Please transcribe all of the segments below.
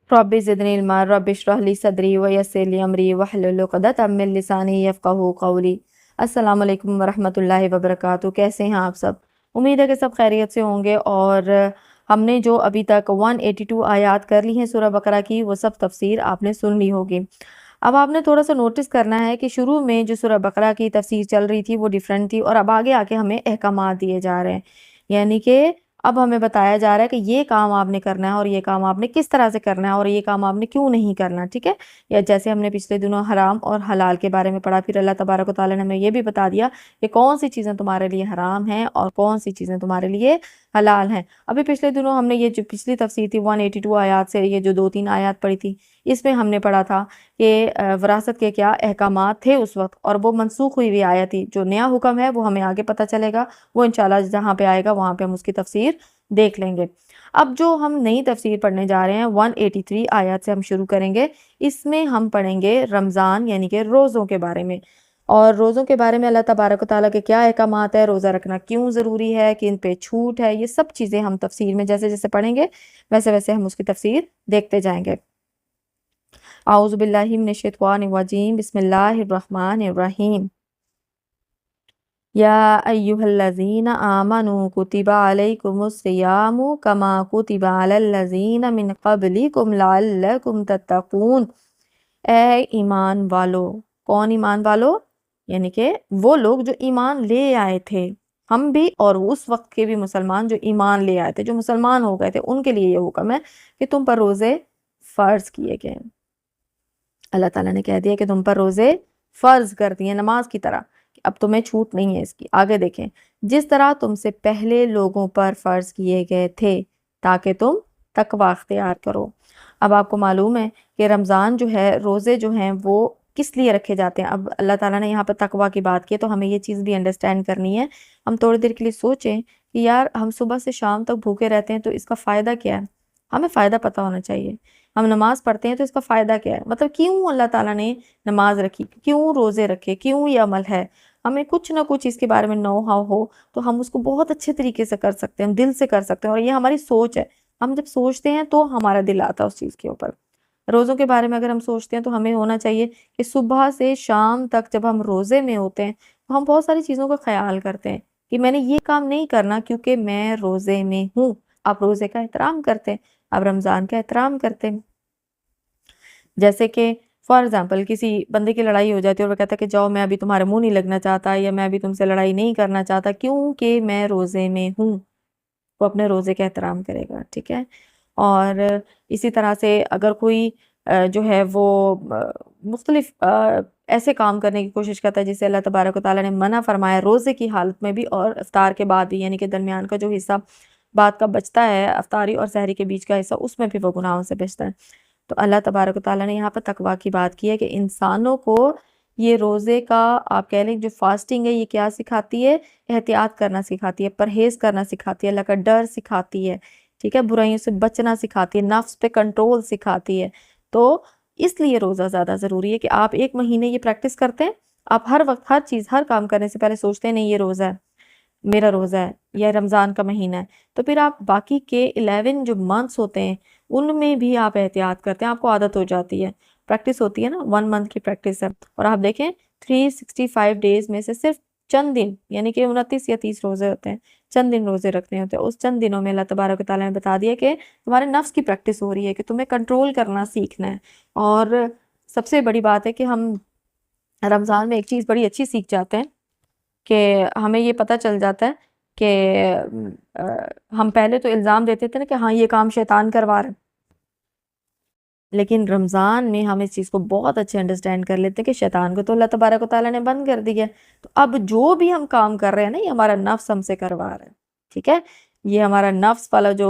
Rabbi ज़िदनी इल्मा rabbi इश्रह ली सदरी व यस्सिर ली अमरी वहलुल उक़दतम मिन लिसानी यफ़क़हू क़ौली। अस्सलामु अलैकुम वरहमतुल्लाहि वबरकातुहू। कैसे हैं आप सब? उम्मीद है कि सब खैरियत से होंगे। और हमने जो अभी तक 182 आयात कर ली हैं सूरह बकरा की, वो सब तफसीर आपने सुन ली होगी। अब आपने थोड़ा सा नोटिस करना है कि शुरू में जो सूरह बकरा की तफसीर चल रही थी वो डिफरेंट थी, और अब आगे आके हमें अहकामात दिए जा रहे हैं। यानी कि अब हमें बताया जा रहा है कि ये काम आपने करना है और ये काम आपने किस तरह से करना है और ये काम आपने क्यों नहीं करना, ठीक है। या जैसे हमने पिछले दिनों हराम और हलाल के बारे में पढ़ा, फिर अल्लाह तबारक व तआला ने हमें ये भी बता दिया कि कौन सी चीज़ें तुम्हारे लिए हराम हैं और कौन सी चीज़ें तुम्हारे लिए हलाल हैं। अभी पिछले दिनों हमने ये जो पिछली तफसीर थी 182 आयात से ये जो 2-3 आयात पढ़ी थी, इसमें हमने पढ़ा था कि विरासत के क्या अहकामात थे उस वक्त, और वो मनसूख हुई हुई आयत थी। जो नया हुक्म है वो हमें आगे पता चलेगा, वो इंशाल्लाह जहाँ पे आएगा वहाँ पे हम उसकी तफसीर देख लेंगे। अब जो हम नई तफसीर पढ़ने जा रहे हैं 183 आयत से हम शुरू करेंगे। इसमें हम पढ़ेंगे रमज़ान यानी कि रोज़ों के बारे में, और रोज़ों के बारे में अल्लाह तबारक व तआला के क्या अहकामात है, रोज़ा रखना क्यों ज़रूरी है, किन पे छूट है, ये सब चीज़ें हम तफसीर में जैसे जैसे पढ़ेंगे वैसे वैसे हम उसकी तफसीर देखते जाएंगे। आऊज़ु बिल्लाहि मिनश शैतानिर रजीम, बिस्मिल्लाहिर रहमानिर रहीम। या अय्युहल्लज़ीना आमनू कुतिबा अलैकुमुस्सियामु कमा कुतिबा अलल्लज़ीना मिन क़ब्लिकुम लअल्लकुम तत्तक़ून। ए ईमान वालो, कौन ईमान वालो? यानी कि वो लोग जो ईमान ले आए थे, हम भी और उस वक्त के भी मुसलमान जो ईमान ले आए थे, जो मुसलमान हो गए थे, उनके लिए ये हुक्म है कि तुम पर रोज़े फ़र्ज़ किए गए। अल्लाह ताला ने कह दिया कि तुम पर रोज़े फ़र्ज़ कर दिए नमाज की तरह, कि अब तुम्हें छूट नहीं है इसकी। आगे देखें, जिस तरह तुमसे पहले लोगों पर फ़र्ज़ किए गए थे, ताकि तुम तकवा अख्तियार करो। अब आपको मालूम है कि रमज़ान जो है, रोज़े जो हैं वो किस लिए रखे जाते हैं। अब अल्लाह ताला ने यहाँ पर तकवा की बात की है, तो हमें ये चीज़ भी अंडरस्टैंड करनी है। हम थोड़ी देर के लिए सोचें कि यार हम सुबह से शाम तक भूखे रहते हैं, तो इसका फ़ायदा क्या है? हमें फ़ायदा पता होना चाहिए। हम नमाज़ पढ़ते हैं तो इसका फ़ायदा क्या है? मतलब क्यों अल्लाह ताला ने नमाज़ रखी, क्यों रोज़े रखे, क्यों ये अमल है? हमें कुछ ना कुछ इसके बारे में नो हाउ हो तो हम उसको बहुत अच्छे तरीके से कर सकते हैं, हम दिल से कर सकते हैं, और ये हमारी सोच है। हम जब सोचते हैं तो हमारा दिल आता है उस चीज़ के ऊपर। रोज़ों के बारे में अगर हम सोचते हैं तो हमें होना चाहिए कि सुबह से शाम तक जब हम रोज़े में होते हैं तो हम बहुत सारी चीज़ों का ख़याल करते हैं कि मैंने ये काम नहीं करना क्योंकि मैं रोज़े में हूँ। आप रोज़े का एहतराम करते हैं, आप रमज़ान का एहतराम करते हैं। जैसे कि फॉर एग्जांपल किसी बंदे की लड़ाई हो जाती है और वो कहता है कि जाओ, मैं अभी तुम्हारे मुंह नहीं लगना चाहता, या मैं अभी तुमसे लड़ाई नहीं करना चाहता क्योंकि मैं रोज़े में हूँ। वो अपने रोज़े का एहतराम करेगा, ठीक है। और इसी तरह से अगर कोई जो है वो मुख्तलिफ ऐसे काम करने की कोशिश करता है जिसे अल्लाह तबारक व तआला ने मना फरमाया रोज़े की हालत में भी और इफ्तार के बाद भी, यानी कि दरमियान का जो हिस्सा बाद का बचता है, अफ्तारी और सहरी के बीच का हिस्सा, उसमें भी वो गुनाहों से बचता है। तो अल्लाह तबारक व तआला ने यहाँ पर तकवा की बात की है कि इंसानों को ये रोज़े का, आप कह लें जो फास्टिंग है, ये क्या सिखाती है? एहतियात करना सिखाती है, परहेज़ करना सिखाती है, अल्लाह का डर सिखाती है, ठीक है? बुराइयों से बचना सिखाती है, नफ्स पे कंट्रोल सिखाती है। तो इसलिए रोज़ा ज़्यादा ज़रूरी है कि आप 1 महीने ये प्रैक्टिस करते हैं, आप हर वक़्त हर चीज़, हर काम करने से पहले सोचते हैं नहीं ये रोज़ा है, मेरा रोज़ा है, या रमज़ान का महीना है। तो फिर आप बाकी के 11 जो मंथ्स होते हैं, उनमें भी आप एहतियात करते हैं, आपको आदत हो जाती है। प्रैक्टिस होती है ना, 1 मंथ की प्रैक्टिस है। और आप देखें 365 डेज़ में से सिर्फ़ चंद दिन, यानी कि 29 या 30 रोज़े होते हैं, चंद दिन रोज़े रखने होते हैं। उस चंद दिनों में अल्लाह तबारक व तआला ने बता दिया कि तुम्हारे नफ्स की प्रैक्टिस हो रही है, कि तुम्हें कंट्रोल करना सीखना है। और सबसे बड़ी बात है कि हम रमज़ान में एक चीज़ बड़ी अच्छी सीख जाते हैं कि हमें ये पता चल जाता है कि हम पहले तो इल्ज़ाम देते थे ना कि हाँ, ये काम शैतान करवा रहा है। लेकिन रमज़ान में हम इस चीज़ को बहुत अच्छे अंडरस्टैंड कर लेते हैं कि शैतान को तो अल्लाह तबारक व तआला ने बंद कर दिया है। तो अब जो भी हम काम कर रहे हैं ना, ये हमारा नफ्स हमसे करवा रहा है, ठीक है? ये हमारा नफ्स वाला जो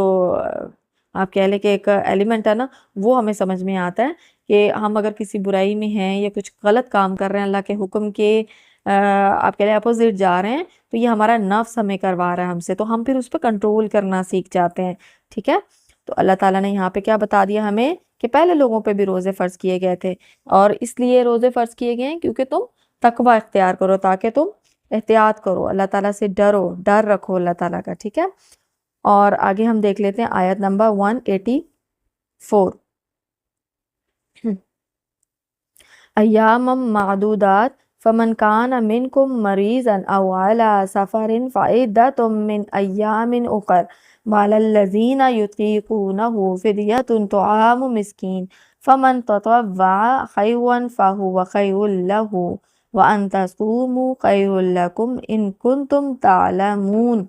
आप कह लें कि एक एलिमेंट है ना, वो हमें समझ में आता है कि हम अगर किसी बुराई में हैं या कुछ गलत काम कर रहे हैं, अल्लाह के हुक्म के आप कह लें अपोज़िट जा रहे हैं, तो ये हमारा नफ्स हमें करवा रहा है हमसे, तो हम फिर उस पे कंट्रोल करना सीख जाते हैं, ठीक है? तो अल्लाह ताला ने यहाँ पे क्या बता दिया हमें कि पहले लोगों पे भी रोज़े फ़र्ज़ किए गए थे, और इसलिए रोज़े फ़र्ज़ किए गए हैं क्योंकि तुम तकवा इख्तियार करो, ताकि तुम एहतियात करो, अल्लाह ताला से डरो, डर रखो अल्लाह ताला का, ठीक है? और आगे हम देख लेते हैं आयत नंबर 184। अय्यामम मादूदात फमन कान मिनकुम मरीजन औ अला सफरिन फ़इद्दतुम मिन अय्यामिन उखर वलल्लज़ीना युतीक़ूनहु फ़िद्यतुन तुआमु मिस्कीन फमन ततव्वअ खैरन फहुव खैरुल लहु व अन तसूमु खैरुल लकुम इन कुंतुम तालमून।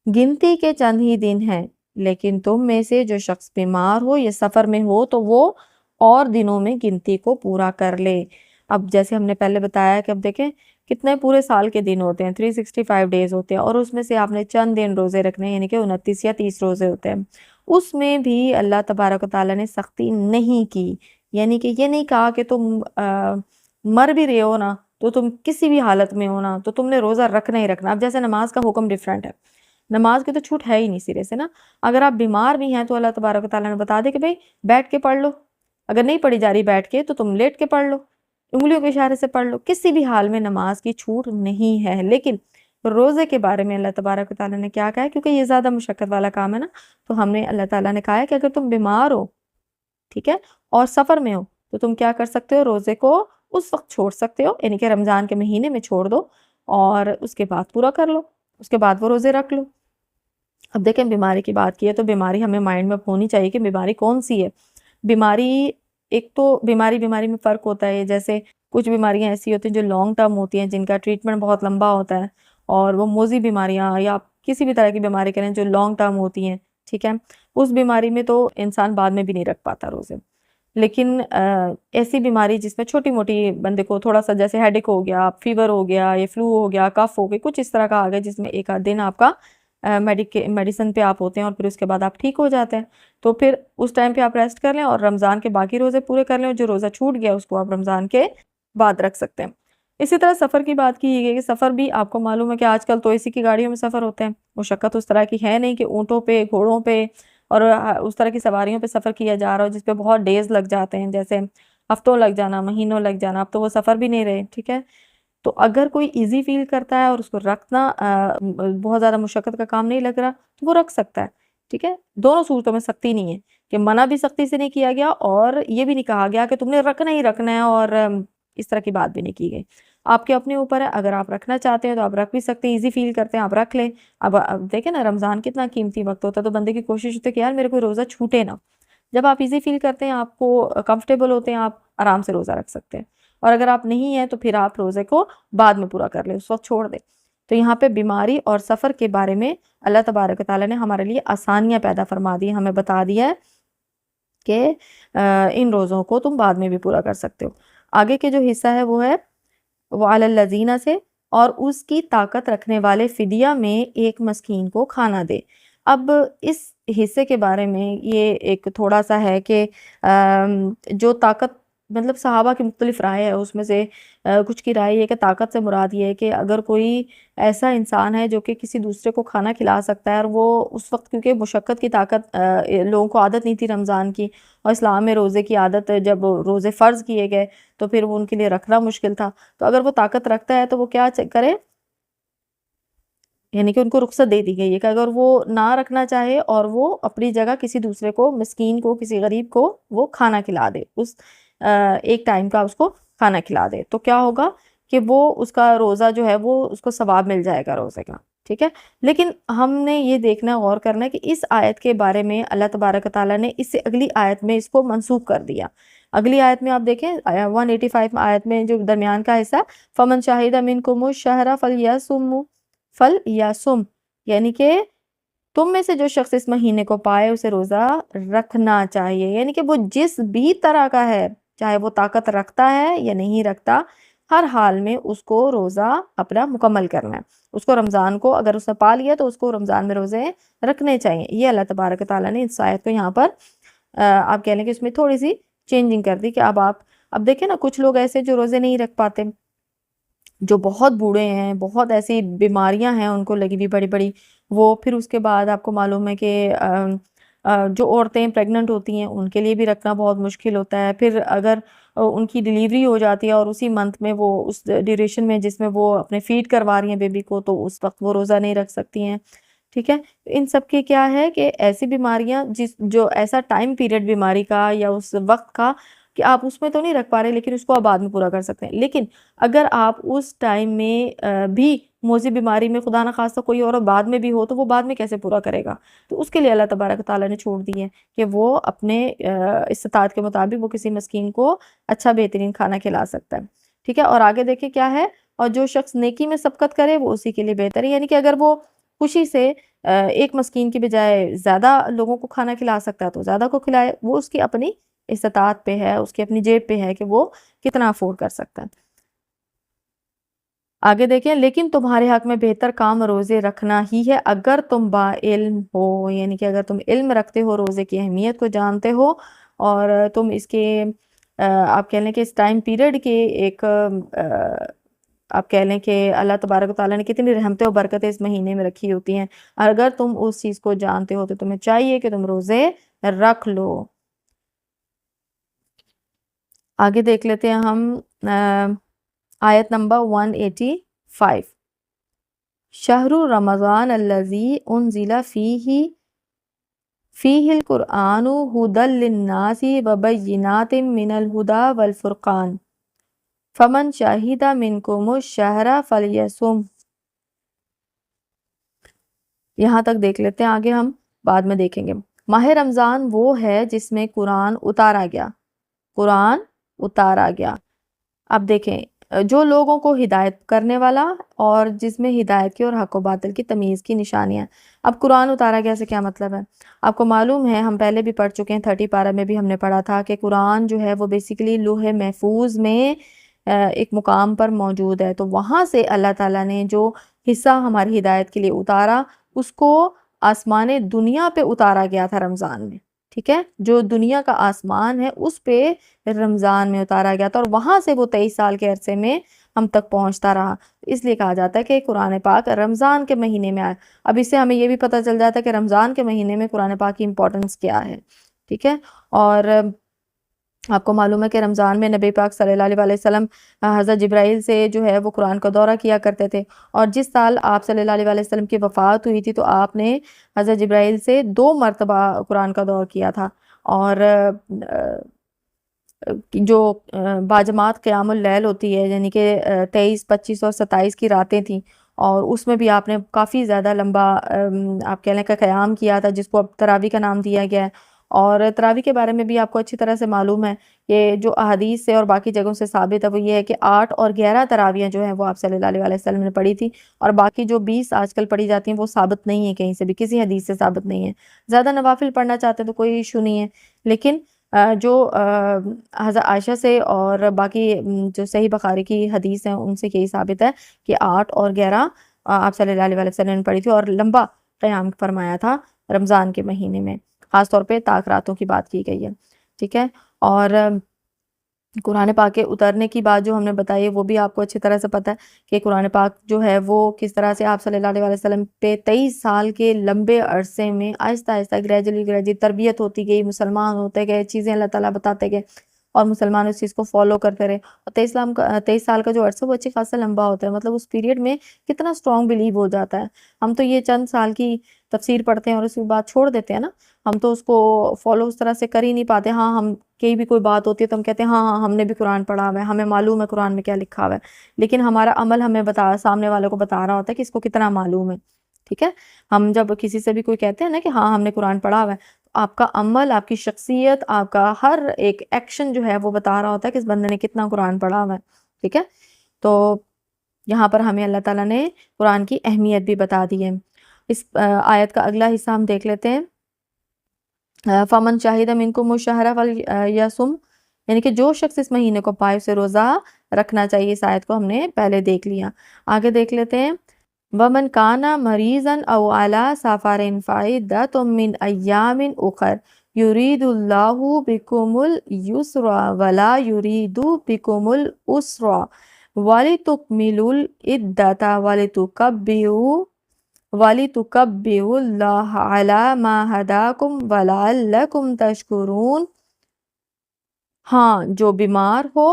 गिनती के चंद ही दिन हैं, लेकिन तुम में से जो शख्स बीमार हो या सफ़र में हो तो वो और दिनों में गिनती को पूरा कर ले। अब जैसे हमने पहले बताया कि अब देखें कितने पूरे साल के दिन होते हैं, 365 डेज होते हैं, और उसमें से आपने चंद दिन रोज़े रखने हैं, यानी कि 29 या 30 रोज़े होते हैं। उसमें भी अल्लाह तबारक व तआला ने सख्ती नहीं की, यानी कि ये नहीं कहा कि तुम मर भी रहे हो ना तो तुम किसी भी हालत में हो ना तो तुमने रोज़ा रखना ही रखना। अब जैसे नमाज का हुक्म डिफरेंट है, नमाज की तो छूट है ही नहीं सिरे से ना। अगर आप बीमार भी हैं तो अल्लाह तबारक व तआला ने बता दे कि भाई बैठ के पढ़ लो, अगर नहीं पढ़ी जा रही बैठ के तो तुम लेट के पढ़ लो, उंगलियों के इशारे से पढ़ लो, किसी भी हाल में नमाज की छूट नहीं है। लेकिन रोज़े के बारे में अल्लाह तबारक व तआला ने क्या कहा है, क्योंकि ये ज़्यादा मुशक्क़त वाला काम है ना, तो हमने अल्लाह ताला ने कहा है कि अगर तुम बीमार हो, ठीक है, और सफ़र में हो तो तुम क्या कर सकते हो, रोज़े को उस वक्त छोड़ सकते हो, यानी कि रमज़ान के महीने में छोड़ दो और उसके बाद पूरा कर लो, उसके बाद वो रोज़े रख लो। अब देखें बीमारी की बात की है तो बीमारी हमें माइंड में होनी चाहिए कि बीमारी कौन सी है। बीमारी, एक तो बीमारी बीमारी में फ़र्क होता है, जैसे कुछ बीमारियां ऐसी होती हैं जो लॉन्ग टर्म होती हैं, जिनका ट्रीटमेंट बहुत लंबा होता है, और वो मोज़ी बीमारियां या आप किसी भी तरह की बीमारी करें जो लॉन्ग टर्म होती हैं, ठीक है, उस बीमारी में तो इंसान बाद में भी नहीं रख पाता रोज़े। लेकिन ऐसी बीमारी जिसमें छोटी-मोटी बंदे को थोड़ा-सा जैसे हेडेक हो गया, फ़ीवर हो गया, या फ्लू हो गया, कफ़ हो गई, कुछ इस तरह का आ गया जिसमें एक आध दिन आपका मेडिसिन पे आप होते हैं और फिर उसके बाद आप ठीक हो जाते हैं। तो फिर उस टाइम पे आप रेस्ट कर लें और रमज़ान के बाकी रोज़े पूरे कर लें, और जो रोज़ा छूट गया उसको आप रमज़ान के बाद रख सकते हैं। इसी तरह सफ़र की बात की गई कि सफ़र भी आपको मालूम है कि आजकल तो एसी की गाड़ियों में सफ़र होते हैं। मुशक्कत उस तरह की है नहीं कि ऊँटों पे, घोड़ों पे और उस तरह की सवारियों पे सफ़र किया जा रहा हो जिस पे बहुत डेज़ लग जाते हैं, जैसे हफ्तों लग जाना, महीनों लग जाना, अब तो वो सफ़र भी नहीं रहे, ठीक है? तो अगर कोई ईज़ी फ़ील करता है और उसको रखना बहुत ज़्यादा मुशक्कत का काम नहीं लग रहा, तो वो रख सकता है, ठीक है? दोनों सूरतों में सख्ती नहीं है, कि मना भी सख्ती से नहीं किया गया और ये भी नहीं कहा गया कि तुमने रखना ही रखना है, और इस तरह की बात भी नहीं की गई। आपके अपने ऊपर है, अगर आप रखना चाहते हैं तो आप रख भी सकते हैं, ईज़ी फ़ील करते हैं आप रख लें। अब देखें ना, रमज़ान कितना कीमती वक़्त होता है, तो बंदे की कोशिश होती है कि यार मेरे को रोज़ा छूटे ना। जब आप ईज़ी फ़ील करते हैं, आपको कंफ़र्टेबल होते हैं, आप आराम से रोज़ा रख सकते हैं। और अगर आप नहीं हैं तो फिर आप रोज़े को बाद में पूरा कर लें, उस वक़्त छोड़ दें। तो यहाँ पे बीमारी और सफ़र के बारे में अल्लाह तबारक व तआला ने हमारे लिए आसानियाँ पैदा फरमा दी हैं, हमें बता दिया है कि इन रोज़ों को तुम बाद में भी पूरा कर सकते हो। आगे के जो हिस्सा है वो है वअलल्लज़ीना से, और उसकी ताकत रखने वाले फ़िदिया में एक मस्कीन को खाना दे। अब इस हिस्से के बारे में ये एक थोड़ा-सा है कि जो ताकत, मतलब सहाबा की मुख्तलिफ राय है, उसमें से कुछ की राय ये है कि ताकत से मुराद ये है कि अगर कोई ऐसा इंसान है जो कि किसी दूसरे को खाना खिला सकता है, और वो उस वक़्त क्योंकि मुशक्क़त की ताकत लोगों को आदत नहीं थी रमज़ान की, और इस्लाम में रोज़े की आदत जब रोज़े फ़र्ज़ किए गए तो फिर वो उनके लिए रखना मुश्किल था। तो अगर वो ताकत रखता है तो वो क्या करे, यानी कि उनको रुख्सत दे दी गई है कि अगर वो ना रखना चाहे और वो अपनी जगह किसी दूसरे को, मिस्कीन को, किसी गरीब को वो खाना खिला दे, उस एक टाइम का उसको खाना खिला दे, तो क्या होगा कि वो उसका रोज़ा जो है वो उसको सवाब मिल जाएगा रोज़े का, ठीक है। लेकिन हमने ये देखना, गौर करना है कि इस आयत के बारे में अल्लाह तबारक व तआला ने इससे अगली आयत में इसको मनसूख कर दिया। अगली आयत में आप देखें 185 आयत में जो दरमियान का हिस्सा, फमन शाहिदा मिनकुमुश शहरा फल यासुम, यानी कि तुम में से जो शख्स इस महीने को पाए उसे रोज़ा रखना चाहिए, यानी कि वो जिस भी तरह का है, चाहे वो ताकत रखता है या नहीं रखता, हर हाल में उसको रोज़ा अपना मुकम्मल करना है। उसको रमज़ान को अगर उसने पा लिया तो उसको रमज़ान में रोज़े रखने चाहिए। ये अल्लाह तबारक व तआला ने इस आयत को यहाँ पर आप कह लें कि इसमें थोड़ी सी चेंजिंग कर दी कि अब देखें ना, कुछ लोग ऐसे जो रोज़े नहीं रख पाते, जो बहुत बूढ़े हैं, बहुत ऐसी बीमारियां हैं उनको लगी हुई बड़ी-बड़ी, वो फिर उसके बाद आपको मालूम है कि जो औरतें प्रेग्नेंट होती हैं उनके लिए भी रखना बहुत मुश्किल होता है। फिर अगर उनकी डिलीवरी हो जाती है और उसी मंथ में वो उस ड्यूरेशन में जिसमें वो अपने फीड करवा रही हैं बेबी को, तो उस वक्त वो रोज़ा नहीं रख सकती हैं, ठीक है। इन सब के क्या है कि ऐसी बीमारियां जो ऐसा टाइम पीरियड बीमारी का या उस वक्त का کہ آپ اس میں تو نہیں رکھ پا رہے لیکن اس کو آپ بعد میں پورا کر سکتے ہیں، لیکن اگر آپ اس ٹائم میں بھی موذی بیماری میں خدا نخواستہ کوئی اور بعد میں بھی ہو تو وہ بعد میں کیسے پورا کرے گا؟ تو اس کے لیے اللہ تبارک و تعالیٰ نے چھوڑ دی ہے کہ وہ اپنے استطاعت کے مطابق وہ کسی مسکین کو اچھا بہترین کھانا کھلا سکتا ہے، ٹھیک ہے۔ اور آگے دیکھیں کیا ہے، اور جو شخص نیکی میں سبقت کرے وہ اسی کے لیے بہتر ہے، یعنی کہ اگر وہ خوشی سے ایک مسکین کی بجائے زیادہ لوگوں کو کھانا کھلا سکتا ہے تو زیادہ کو کھلائے، وہ اس کی اپنی استطاعت پہ ہے، اس کی اپنی جیب پہ ہے کہ وہ کتنا افورڈ کر سکتا ہے۔ آگے دیکھیں، لیکن تمہارے حق میں بہتر کام روزے رکھنا ہی ہے اگر تم با علم ہو، یعنی کہ اگر تم علم رکھتے ہو، روزے کی اہمیت کو جانتے ہو، اور تم اس کے آپ کہہ لیں کہ اس ٹائم پیریڈ کے ایک آپ کہہ لیں کہ اللہ تبارک و تعالیٰ نے کتنی رحمتیں اور برکتیں اس مہینے میں رکھی ہوتی ہیں، اگر تم اس چیز کو جانتے ہو تو تمہیں چاہیے کہ تم روزے رکھ لو۔ آگے دیکھ لیتے ہیں ہم آیت نمبر 185، شہر رمضان الذی انزل فیہ القرآن ھدی للناس وبینات من الھدی والفرقان فمن شہد منکم الشہر فلیصم۔ یہاں تک دیکھ لیتے ہیں، آگے ہم بعد میں دیکھیں گے۔ ماہ رمضان وہ ہے جس میں قرآن اتارا گیا، قرآن اتارا گیا۔ اب دیکھیں، جو لوگوں کو ہدایت کرنے والا اور جس میں ہدایت کی اور حق و باطل کی تمیز کی نشانیاں۔ اب قرآن اتارا گیا سے کیا مطلب ہے؟ آپ کو معلوم ہے، ہم پہلے بھی پڑھ چکے ہیں، 30 پارہ میں بھی ہم نے پڑھا تھا کہ قرآن جو ہے وہ بیسیکلی لوح محفوظ میں ایک مقام پر موجود ہے، تو وہاں سے اللہ تعالیٰ نے جو حصہ ہماری ہدایت کے لیے اتارا اس کو آسمان دنیا پہ اتارا گیا تھا رمضان میں، ٹھیک ہے، جو دنیا کا آسمان ہے اس پہ رمضان میں اتارا گیا تھا، اور وہاں سے وہ 23 سال کے عرصے میں ہم تک پہنچتا رہا، اس لیے کہا جاتا ہے کہ قرآن پاک رمضان کے مہینے میں آیا۔ اب اس سے ہمیں یہ بھی پتہ چل جاتا ہے کہ رمضان کے مہینے میں قرآن پاک کی امپورٹنس کیا ہے، ٹھیک ہے۔ اور آپ کو معلوم ہے کہ رمضان میں نبی پاک صلی اللہ علیہ وسلم حضرت جبرائیل سے جو ہے وہ قرآن کا دورہ کیا کرتے تھے، اور جس سال آپ صلی اللہ علیہ وسلم کی وفات ہوئی تھی تو آپ نے حضرت جبرائیل سے 2 مرتبہ قرآن کا دورہ کیا تھا، اور جو باجماعت قیام اللیل ہوتی ہے، یعنی کہ 23، 25 اور 27 کی راتیں تھیں، اور اس میں بھی آپ نے کافی زیادہ لمبا آپ کہہ لیں کہ قیام کیا تھا، جس کو اب تراویح کا نام دیا گیا ہے۔ اور تراویح کے بارے میں بھی آپ کو اچھی طرح سے معلوم ہے کہ جو احادیث سے اور باقی جگہوں سے ثابت ہے وہ یہ ہے کہ 8 اور 11 تراویحیں جو ہیں وہ آپ صلی اللہ علیہ وسلم نے پڑھی تھی، اور باقی جو 20 آج کل پڑھی جاتی ہیں وہ ثابت نہیں ہے، کہیں سے بھی کسی حدیث سے ثابت نہیں ہے۔ زیادہ نوافل پڑھنا چاہتے ہیں تو کوئی ایشو نہیں ہے، لیکن جو حضرت عائشہ سے اور باقی جو صحیح بخاری کی حدیث ہیں ان سے یہی ثابت ہے کہ 8 اور 11 آپ صلی اللہ علیہ وسلم نے پڑھی تھی، اور لمبا قیام فرمایا تھا رمضان کے مہینے میں، خاص طور پہ طاق راتوں کی بات کی گئی ہے، ٹھیک ہے۔ اور قرآن پاک کے اترنے کی بات جو ہم نے بتائی ہے وہ بھی آپ کو اچھی طرح سے پتہ ہے کہ قرآن پاک جو ہے وہ کس طرح سے آپ صلی اللہ علیہ وسلم پہ 23 سال کے لمبے عرصے میں آہستہ آہستہ گریجولی تربیت ہوتی گئی، مسلمان ہوتے گئے، چیزیں اللہ تعالیٰ بتاتے گئے اور مسلمان اس چیز کو فالو کرتے رہے، اور 23 سال کا جو عرصہ وہ اچھی خاصا لمبا ہوتا ہے، مطلب اس پیریڈ میں کتنا اسٹرانگ بلیو ہو جاتا ہے۔ ہم تو یہ چند سال کی تفسیر پڑھتے ہیں اور اس کے بعد چھوڑ دیتے ہیں نا، ہم تو اس کو فالو اس طرح سے کر ہی نہیں پاتے۔ ہاں، ہم کہیں بھی کوئی بات ہوتی ہے تو ہم کہتے ہیں ہاں ہاں ہم نے بھی قرآن پڑھا ہوا ہے، ہمیں معلوم ہے قرآن میں کیا لکھا ہوا ہے، لیکن ہمارا عمل ہمیں سامنے والے کو بتا رہا ہوتا ہے کہ اس کو کتنا معلوم ہے، ٹھیک ہے۔ ہم جب کسی سے بھی کوئی کہتے ہیں نا کہ ہاں ہم نے قرآن پڑھا ہوا ہے، آپ کا عمل، آپ کی شخصیت، آپ کا ہر ایک ایکشن جو ہے وہ بتا رہا ہوتا ہے کہ اس بندے نے کتنا قرآن پڑھا ہوا ہے، ٹھیک ہے۔ تو یہاں پر ہمیں اللہ تعالیٰ نے قرآن کی اہمیت بھی بتا دی ہے۔ اس آیت کا اگلا حصہ ہم دیکھ لیتے ہیں، فمن شاہد منکم الشہر فلیصم، یعنی کہ جو شخص اس مہینے کو پائے اسے روزہ رکھنا چاہیے۔ اس آیت کو ہم نے پہلے دیکھ لیا، آگے دیکھ لیتے ہیں۔ ومن کان مریضا او علی سفر فعدۃ من ایام اخر یرید اللہ بکم الیسر ولا یرید بکم العسر ولتکملوا العدۃ وَلِتُكَبِّرُوا اللَّهَ عَلَى مَا هَدَاكُمْ وَلَعَلَّكُمْ تَشْكُرُونَ۔ ہاں، جو بیمار ہو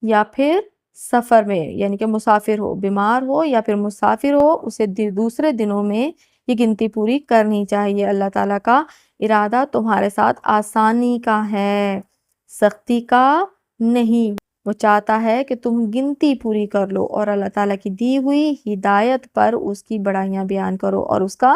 یا پھر سفر میں، یعنی کہ مسافر ہو، بیمار ہو یا پھر مسافر ہو، اسے دوسرے دنوں میں یہ گنتی پوری کرنی چاہیے۔ اللہ تعالیٰ کا ارادہ تمہارے ساتھ آسانی کا ہے، سختی کا نہیں، وہ چاہتا ہے کہ تم گنتی پوری کر لو اور اللہ تعالیٰ کی دی ہوئی ہدایت پر اس کی بڑائیاں بیان کرو اور اس کا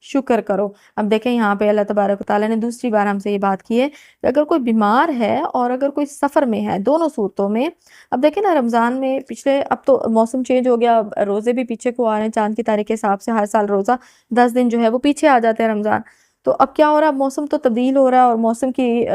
شکر کرو۔ اب دیکھیں یہاں پہ اللہ تبارک و تعالیٰ نے دوسری بار ہم سے یہ بات کی ہے کہ اگر کوئی بیمار ہے اور اگر کوئی سفر میں ہے، دونوں صورتوں میں، اب دیکھیں نا رمضان میں پچھلے، اب تو موسم چینج ہو گیا، روزے بھی پیچھے کو آ رہے ہیں، چاند کی تاریخ کے حساب سے ہر سال روزہ 10 دن جو ہے وہ پیچھے آ جاتے ہیں رمضان۔ تو اب کیا ہو رہا ہے، موسم تو تبدیل ہو رہا ہے اور موسم کی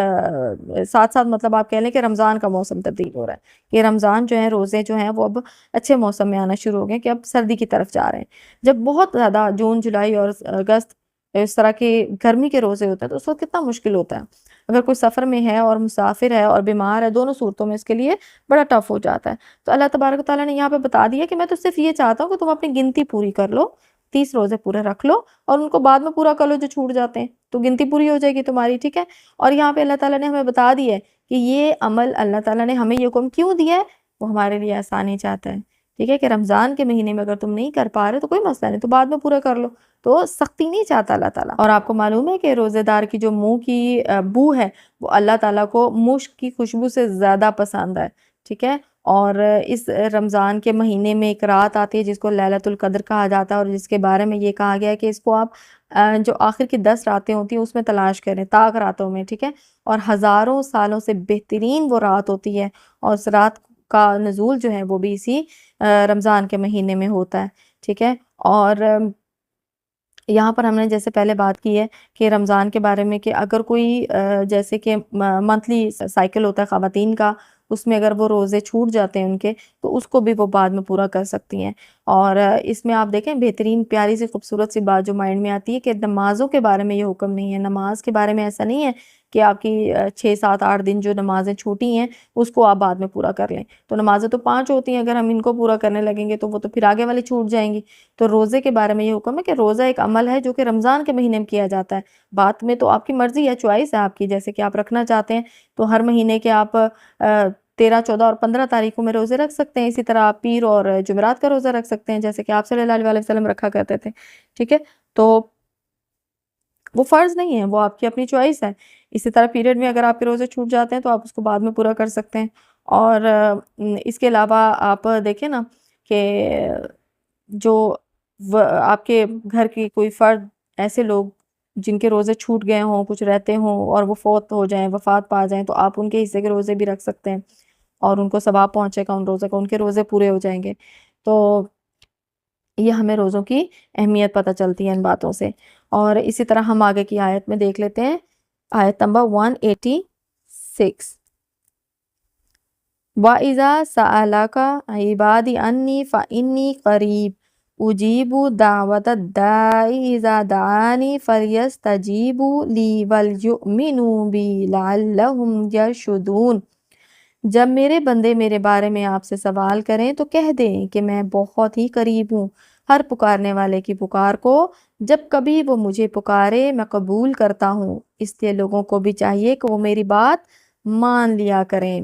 ساتھ ساتھ مطلب آپ کہہ لیں کہ رمضان کا موسم تبدیل ہو رہا ہے کہ رمضان جو ہے، روزے جو ہیں وہ اب اچھے موسم میں آنا شروع ہو گئے کہ اب سردی کی طرف جا رہے ہیں۔ جب بہت زیادہ جون جولائی اور اگست اس طرح کے گرمی کے روزے ہوتے ہیں تو اس وقت کتنا مشکل ہوتا ہے، اگر کوئی سفر میں ہے اور مسافر ہے اور بیمار ہے، دونوں صورتوں میں اس کے لیے بڑا ٹف ہو جاتا ہے۔ تو اللہ تبارک و تعالیٰ نے یہاں پہ بتا دیا کہ میں تو صرف یہ چاہتا ہوں کہ تم اپنی گنتی پوری کر لو، 30 روزے پورے رکھ لو اور ان کو بعد میں پورا کر لو جو چھوٹ جاتے ہیں، تو گنتی پوری ہو جائے گی تمہاری، ٹھیک ہے۔ اور یہاں پہ اللہ تعالیٰ نے ہمیں بتا دیا ہے کہ یہ عمل اللہ تعالیٰ نے ہمیں یہ حکم کیوں دیا ہے، وہ ہمارے لیے آسانی چاہتا ہے، ٹھیک ہے، کہ رمضان کے مہینے میں اگر تم نہیں کر پا رہے تو کوئی مسئلہ نہیں، تو بعد میں پورا کر لو، تو سختی نہیں چاہتا اللہ تعالیٰ۔ اور آپ کو معلوم ہے کہ روزے دار کی جو منہ کی بو ہے وہ اللہ تعالیٰ کو مشک کی خوشبو سے زیادہ پسند ہے، ٹھیک ہے۔ اور اس رمضان کے مہینے میں ایک رات آتی ہے جس کو لیلۃ القدر کہا جاتا ہے اور جس کے بارے میں یہ کہا گیا ہے کہ اس کو آپ جو آخر کی 10 راتیں ہوتی ہیں اس میں تلاش کریں، طاق راتوں میں، ٹھیک ہے، اور ہزاروں سالوں سے بہترین وہ رات ہوتی ہے اور اس رات کا نزول جو ہے وہ بھی اسی رمضان کے مہینے میں ہوتا ہے، ٹھیک ہے۔ اور یہاں پر ہم نے جیسے پہلے بات کی ہے کہ رمضان کے بارے میں کہ اگر کوئی جیسے کہ منتھلی سائیکل ہوتا ہے خواتین کا، اس میں اگر وہ روزے چھوٹ جاتے ہیں ان کے، تو اس کو بھی وہ بعد میں پورا کر سکتی ہیں۔ اور اس میں آپ دیکھیں بہترین پیاری سی خوبصورت سی بات جو مائنڈ میں آتی ہے کہ نمازوں کے بارے میں یہ حکم نہیں ہے، نماز کے بارے میں ایسا نہیں ہے کہ آپ کی 6 7 8 دن جو نمازیں چھوٹی ہیں اس کو آپ بعد میں پورا کر لیں، تو نمازیں تو 5 ہوتی ہیں، اگر ہم ان کو پورا کرنے لگیں گے تو وہ تو پھر آگے والی چھوٹ جائیں گی۔ تو روزے کے بارے میں یہ حکم ہے کہ روزہ ایک عمل ہے جو کہ رمضان کے مہینے میں کیا جاتا ہے، بات میں تو آپ کی مرضی ہے، چوائس ہے آپ کی، جیسے کہ آپ رکھنا چاہتے ہیں تو ہر مہینے کے آپ 13 14 اور 15 تاریخوں میں روزے رکھ سکتے ہیں، اسی طرح آپ پیر اور جمعرات کا روزہ رکھ سکتے ہیں جیسے کہ آپ صلی اللہ علیہ وسلم رکھا کرتے تھے، ٹھیک ہے۔ تو وہ فرض نہیں ہے، وہ آپ کی اپنی چوائس ہے۔ اسی طرح پیریڈ میں اگر آپ کے روزے چھوٹ جاتے ہیں تو آپ اس کو بعد میں پورا کر سکتے ہیں۔ اور اس کے علاوہ آپ دیکھیں نا کہ جو آپ کے گھر کی کوئی فرد، ایسے لوگ جن کے روزے چھوٹ گئے ہوں، کچھ رہتے ہوں اور وہ فوت ہو جائیں، وفات پا جائیں، تو آپ ان کے حصے کے روزے بھی رکھ سکتے ہیں اور ان کو ثواب پہنچے گا ان روزے کا، ان کے روزے پورے ہو جائیں گے۔ تو یہ ہمیں روزوں کی اہمیت پتہ چلتی ہے ان باتوں سے۔ اور اسی طرح ہم آگے کی آیت میں دیکھ لیتے ہیں، آیت نمبر 186، وَإِذَا سَأَلَكَ عِبَادِي عَنِّي فَإِنِّي قَرِيبٌ أُجِيبُ دَعْوَةَ الدَّاعِ إِذَا دَعَانِ فَلْيَسْتَجِيبُوا لِي وَلْيُؤْمِنُوا بِي لَعَلَّهُمْ يَرْشُدُونَ۔ جب میرے بندے میرے بارے میں آپ سے سوال کریں تو کہہ دیں کہ میں بہت ہی قریب ہوں ہر پکارنے والے کی پکار کو، جب کبھی وہ مجھے پکارے میں قبول کرتا ہوں، اس لیے لوگوں کو بھی چاہیے کہ وہ میری بات مان لیا کریں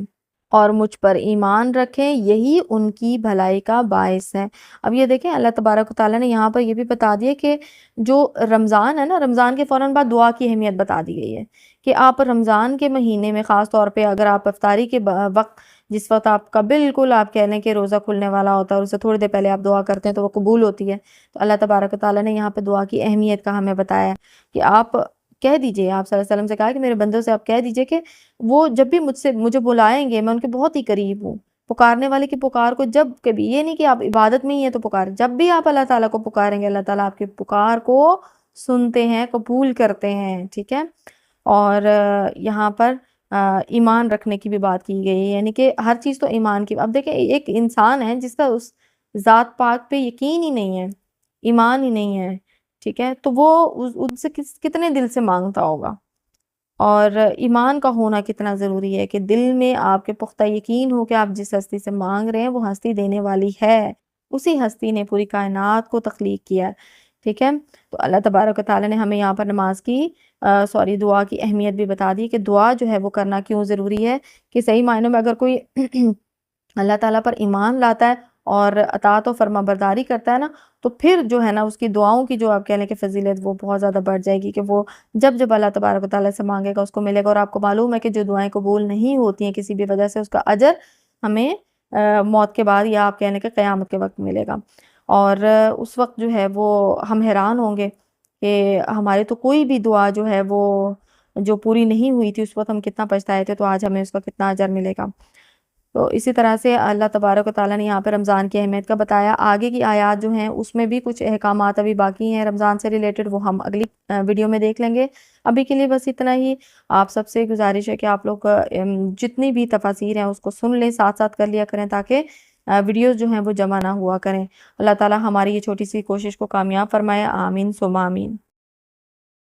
اور مجھ پر ایمان رکھیں، یہی ان کی بھلائی کا باعث ہے۔ اب یہ دیکھیں اللہ تبارک و تعالیٰ نے یہاں پر یہ بھی بتا دیا کہ جو رمضان ہے نا، رمضان کے فوراً بعد دعا کی اہمیت بتا دی گئی ہے کہ آپ رمضان کے مہینے میں خاص طور پہ اگر آپ افطاری کے وقت، جس وقت آپ کا بالکل آپ کہہ لیں کہ روزہ کھلنے والا ہوتا ہے اور اس سے تھوڑی دیر پہلے آپ دعا کرتے ہیں تو وہ قبول ہوتی ہے، تو اللہ تبارک و تعالیٰ نے یہاں پہ دعا کی اہمیت کا ہمیں بتایا کہ آپ کہہ دیجئے، آپ صلی اللہ علیہ وسلم سے کہا کہ میرے بندوں سے آپ کہہ دیجئے کہ وہ جب بھی مجھے بلائیں گے میں ان کے بہت ہی قریب ہوں، پکارنے والے کی پکار کو جب کبھی، یہ نہیں کہ آپ عبادت میں ہی ہیں تو پکاریں، جب بھی آپ اللہ تعالیٰ کو پکاریں گے اللہ تعالیٰ آپ کی پکار کو سنتے ہیں، قبول کرتے ہیں، ٹھیک ہے۔ اور یہاں پر ایمان رکھنے کی بھی بات کی گئی ہے، یعنی کہ ہر چیز تو ایمان کی، اب دیکھیں ایک انسان ہے جس کا اس ذات پاک پہ یقین ہی نہیں ہے، ایمان ہی نہیں ہے، ٹھیک ہے، تو وہ ان سے کتنے دل سے مانگتا ہوگا، اور ایمان کا ہونا کتنا ضروری ہے کہ دل میں آپ کے پختہ یقین ہو کہ آپ جس ہستی سے مانگ رہے ہیں وہ ہستی دینے والی ہے، اسی ہستی نے پوری کائنات کو تخلیق کیا، ٹھیک ہے۔ تو اللہ تبارک و تعالیٰ نے ہمیں یہاں پر نماز کی دعا کی اہمیت بھی بتا دی کہ دعا جو ہے وہ کرنا کیوں ضروری ہے، کہ صحیح معنوں میں اگر کوئی اللہ تعالیٰ پر ایمان لاتا ہے اور اطاعت و فرما برداری کرتا ہے نا، تو پھر جو ہے نا اس کی دعاؤں کی جو آپ کہہ لیں کہ فضیلت وہ بہت زیادہ بڑھ جائے گی، کہ وہ جب اللہ تبارک و تعالیٰ سے مانگے گا اس کو ملے گا۔ اور آپ کو معلوم ہے کہ جو دعائیں قبول نہیں ہوتی ہیں کسی بھی وجہ سے، اس کا اجر ہمیں موت کے بعد یا آپ کہہ لیں کہ قیامت کے وقت ملے گا۔ اور اس وقت جو ہے وہ ہم حیران ہوں گے کہ ہمارے تو کوئی بھی دعا جو ہے وہ جو پوری نہیں ہوئی تھی، اس وقت ہم کتنا پچھتائے تھے، تو آج ہمیں اس کا کتنا اجر ملے گا۔ تو اسی طرح سے اللہ تبارک و تعالیٰ نے یہاں پہ رمضان کی اہمیت کا بتایا۔ آگے کی آیات جو ہیں اس میں بھی کچھ احکامات ابھی باقی ہیں رمضان سے ریلیٹڈ، وہ ہم اگلی ویڈیو میں دیکھ لیں گے۔ ابھی کے لیے بس اتنا ہی۔ آپ سب سے گزارش ہے کہ آپ لوگ جتنی بھی تفاسیر ہیں اس کو سن لیں، ساتھ ساتھ کر لیا کریں، تاکہ ویڈیوز جو ہیں وہ جمع نہ ہوا کریں۔ اللہ تعالیٰ ہماری یہ چھوٹی سی کوشش کو کامیاب فرمائے، آمین ثم آمین۔